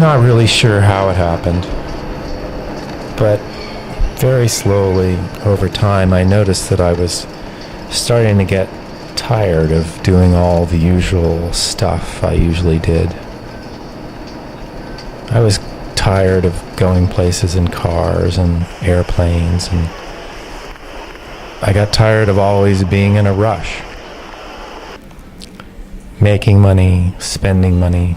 I'm not really sure how it happened, but very slowly over time I noticed that I was starting to get tired of doing all the usual stuff I usually did. I was tired of going places in cars and airplanes, and I got tired of always being in a rush. Making money, spending money.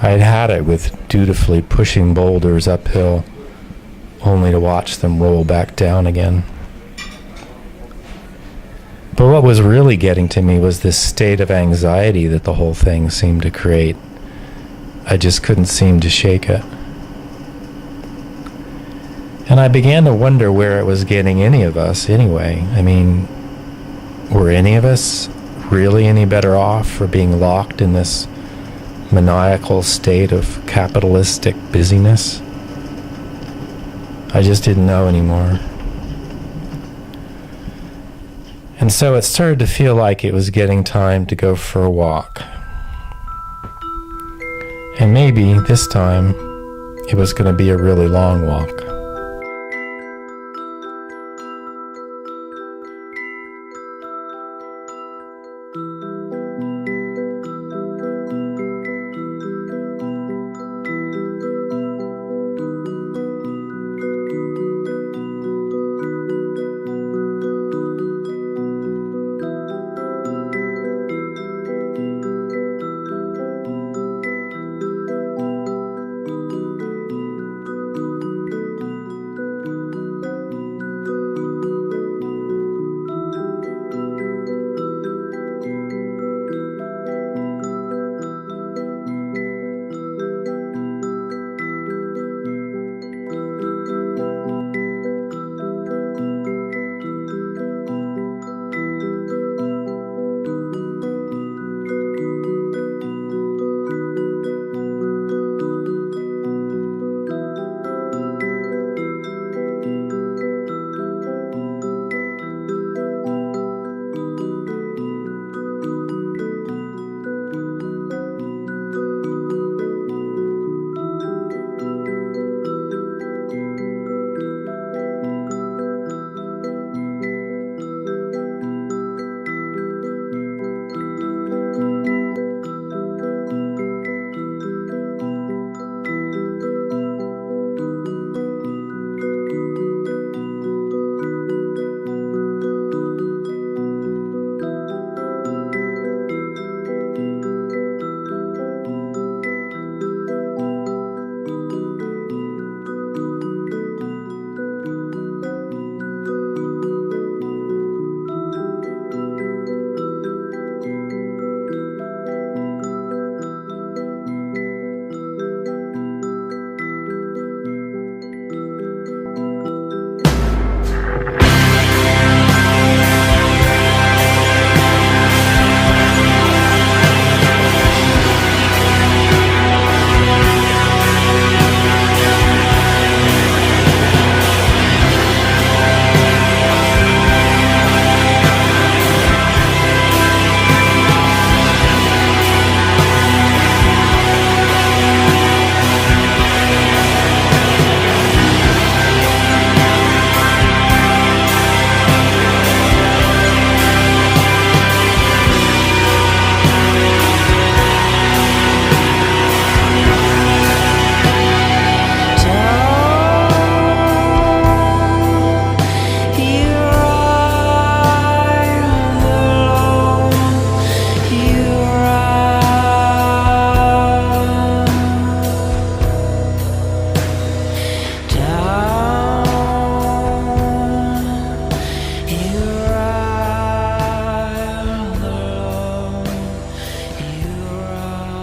I'd had it with dutifully pushing boulders uphill, only to watch them roll back down again. But what was really getting to me was this state of anxiety that the whole thing seemed to create. I just couldn't seem to shake it. And I began to wonder where it was getting any of us anyway. I mean, were any of us really any better off for being locked in this maniacal state of capitalistic busyness? I just didn't know anymore. And so it started to feel like it was getting time to go for a walk. And maybe this time it was going to be a really long walk.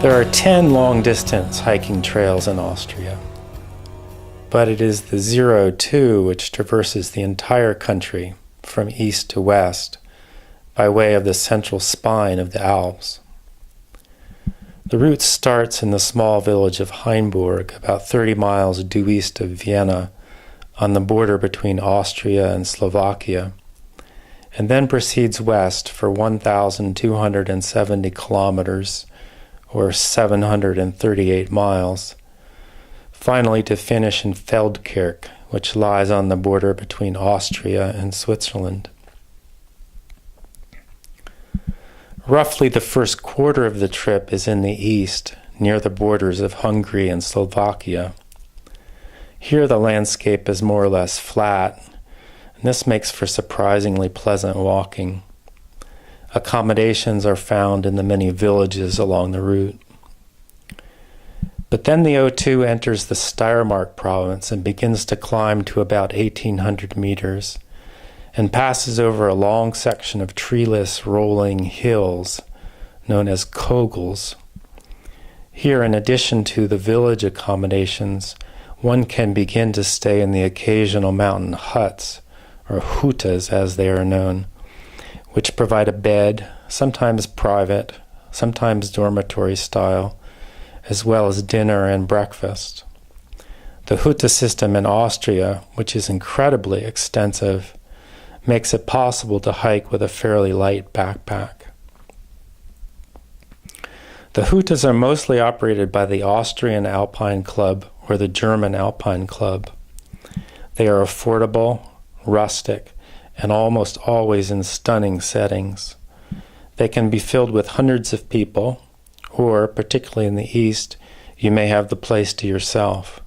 There are 10 long-distance hiking trails in Austria, but it is the O2 which traverses the entire country from east to west by way of the central spine of the Alps. The route starts in the small village of Hainburg, about 30 miles due east of Vienna, on the border between Austria and Slovakia, and then proceeds west for 1,270 kilometers, or 738 miles, finally to finish in Feldkirch, which lies on the border between Austria and Switzerland. Roughly the first quarter of the trip is in the east, near the borders of Hungary and Slovakia. Here the landscape is more or less flat, and this makes for surprisingly pleasant walking. Accommodations are found in the many villages along the route. But then the O2 enters the Steiermark province and begins to climb to about 1,800 meters and passes over a long section of treeless rolling hills known as kogels. Here, in addition to the village accommodations, one can begin to stay in the occasional mountain huts, or hutas as they are known, which provide a bed, sometimes private, sometimes dormitory style, as well as dinner and breakfast. The huta system in Austria, which is incredibly extensive, makes it possible to hike with a fairly light backpack. The hutas are mostly operated by the Austrian Alpine Club or the German Alpine Club. They are affordable, rustic, and almost always in stunning settings. They can be filled with hundreds of people, or, particularly in the east, you may have the place to yourself.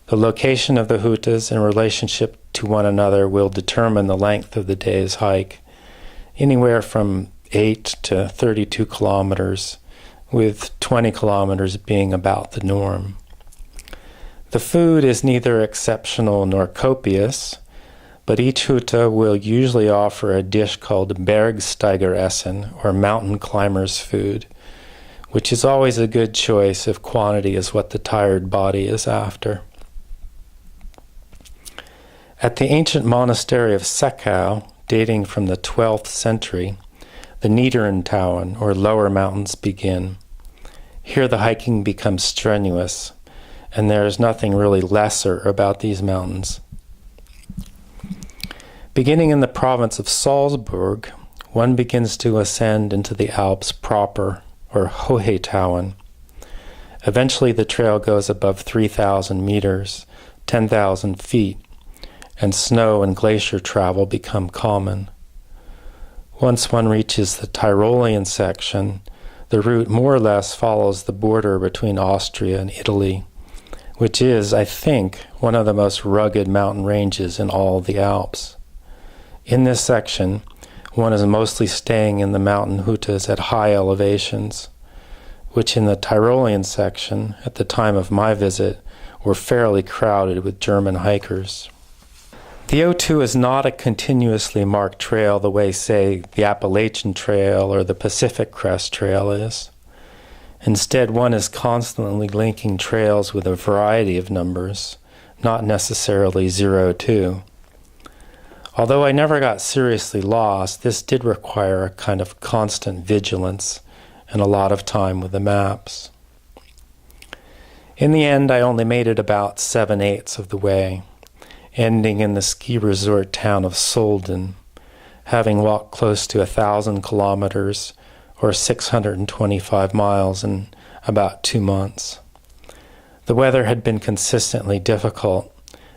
The location of the hutas in relationship to one another will determine the length of the day's hike, anywhere from 8 to 32 kilometers, with 20 kilometers being about the norm. The food is neither exceptional nor copious, but each huta will usually offer a dish called Bergsteigeressen, or mountain climbers' food, which is always a good choice if quantity is what the tired body is after. At the ancient monastery of Seckau, dating from the 12th century, the Niederen Tauen, or lower mountains, begin. Here the hiking becomes strenuous, and there is nothing really lesser about these mountains. Beginning in the province of Salzburg, one begins to ascend into the Alps proper, or Hohe Tauen. Eventually the trail goes above 3,000 meters, 10,000 feet, and snow and glacier travel become common. Once one reaches the Tyrolean section, the route more or less follows the border between Austria and Italy, which is, I think, one of the most rugged mountain ranges in all the Alps. In this section, one is mostly staying in the mountain hutas at high elevations, which in the Tyrolean section, at the time of my visit, were fairly crowded with German hikers. The O2 is not a continuously marked trail the way, say, the Appalachian Trail or the Pacific Crest Trail is. Instead, one is constantly linking trails with a variety of numbers, not necessarily 0-2. Although I never got seriously lost, this did require a kind of constant vigilance and a lot of time with the maps. In the end, I only made it about 7/8 of the way, ending in the ski resort town of Solden, having walked close to 1,000 kilometers or 625 miles in about 2 months. The weather had been consistently difficult,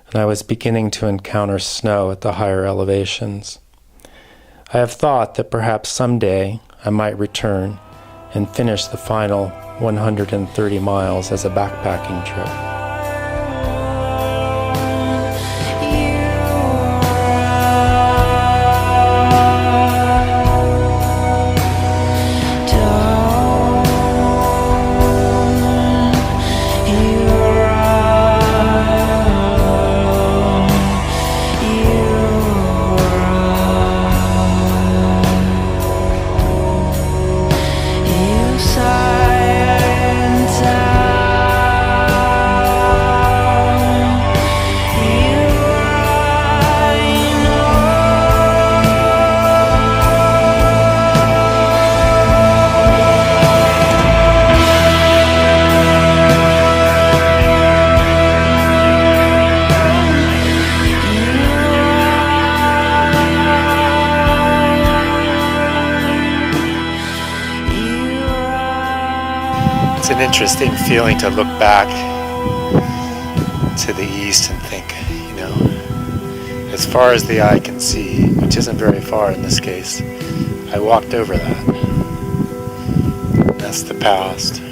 and I was beginning to encounter snow at the higher elevations. I have thought that perhaps someday I might return and finish the final 130 miles as a backpacking trip. an interesting feeling to look back to the east and think, as far as the eye can see, which isn't very far in this case, I walked over that. That's the past.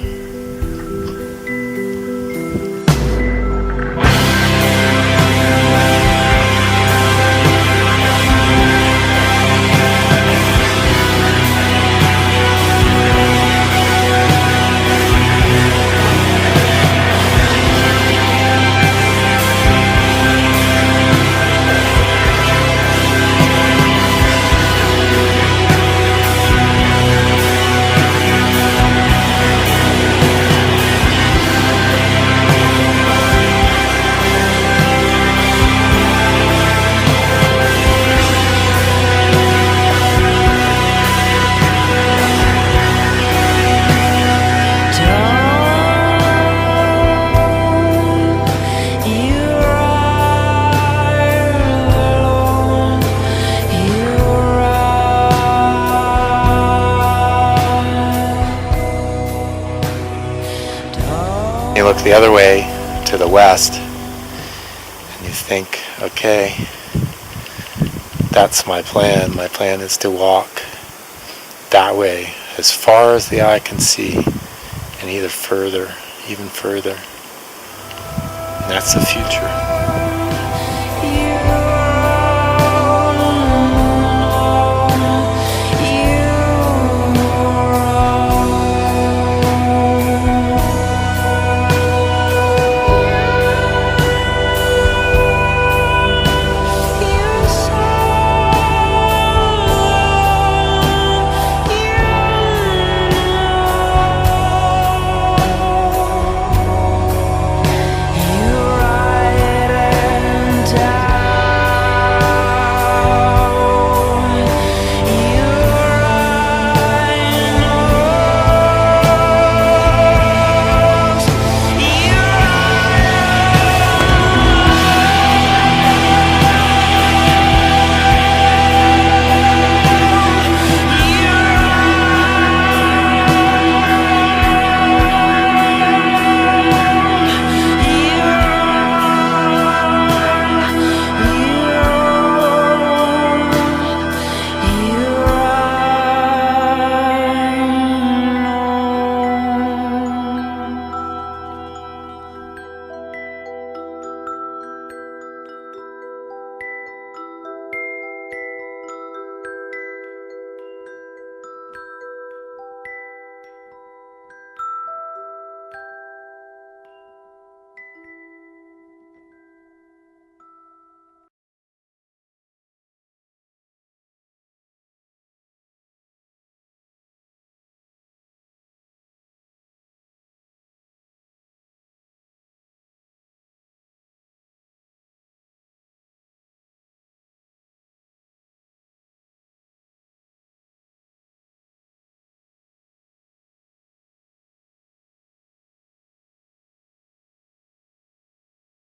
You look the other way to the west and you think, okay, that's my plan. My plan is to walk that way as far as the eye can see and either further, even further. And that's the future.